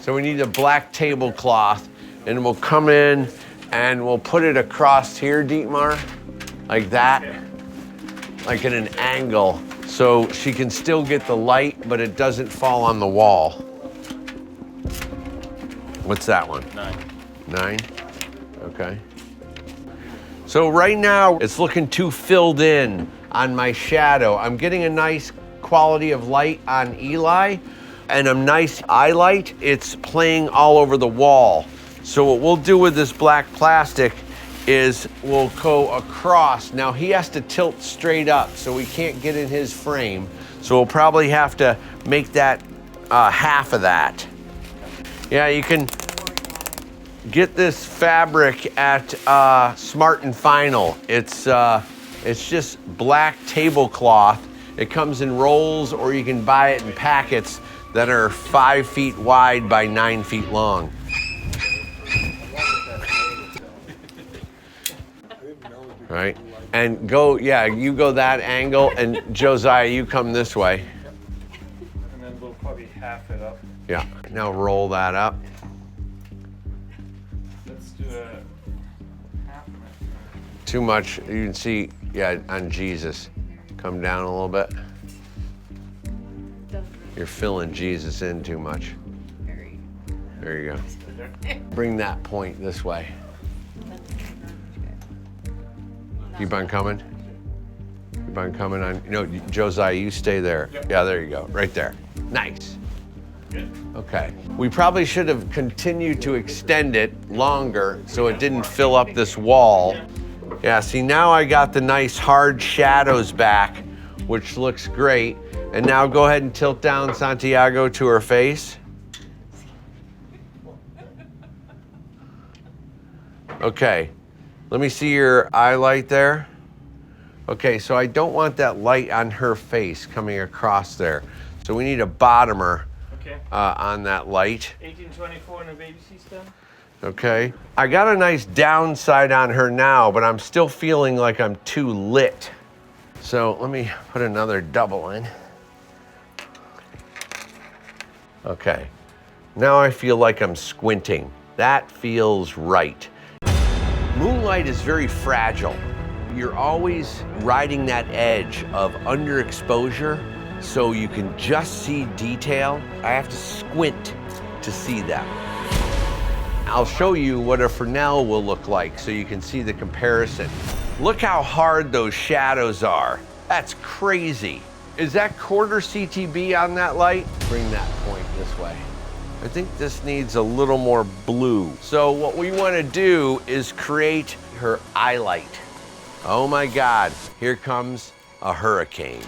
So we need a black tablecloth, and we'll come in and we'll put it across here, Dietmar, like that, like at an angle, so she can still get the light, but it doesn't fall on the wall. What's that one? 9. 9? Okay. So right now, it's looking too filled in on my shadow. I'm getting a nice quality of light on Eli, and a nice eye light. It's playing all over the wall. So what we'll do with this black plastic is we'll go across. Now he has to tilt straight up, so we can't get in his frame. So we'll probably have to make that half of that. Yeah, you can get this fabric at Smart and Final. It's just black tablecloth. It comes in rolls, or you can buy it in packets that are 5 feet wide by 9 feet long. Right, and go, yeah, you go that angle, and Josiah, you come this way. And then we'll probably half it up. Yeah, now roll that up. Let's do a half of it. Too much, you can see, yeah, on Jesus. Come down a little bit. You're filling Jesus in too much. There you go. Bring that point this way. Keep on coming. Keep on coming on. No, Josiah, you stay there. Yep. Yeah, there you go. Right there. Nice. Good. Okay. We probably should have continued to extend it longer so it didn't fill up this wall. Yeah, see, now I got the nice hard shadows back, which looks great. And now go ahead and tilt down Santiago to her face. Okay. Let me see your eye light there. Okay, so I don't want that light on her face coming across there. So we need a bottomer on that light. 1824 in a baby C-stand. Okay. I got a nice downside on her now, but I'm still feeling like I'm too lit. So let me put another double in. Okay. Now I feel like I'm squinting. That feels right. Moonlight is very fragile. You're always riding that edge of underexposure, so you can just see detail. I have to squint to see them. I'll show you what a Fresnel will look like so you can see the comparison. Look how hard those shadows are. That's crazy. Is that quarter CTB on that light? Bring that point this way. I think this needs a little more blue. So what we want to do is create her eye light. Oh my God, here comes a hurricane.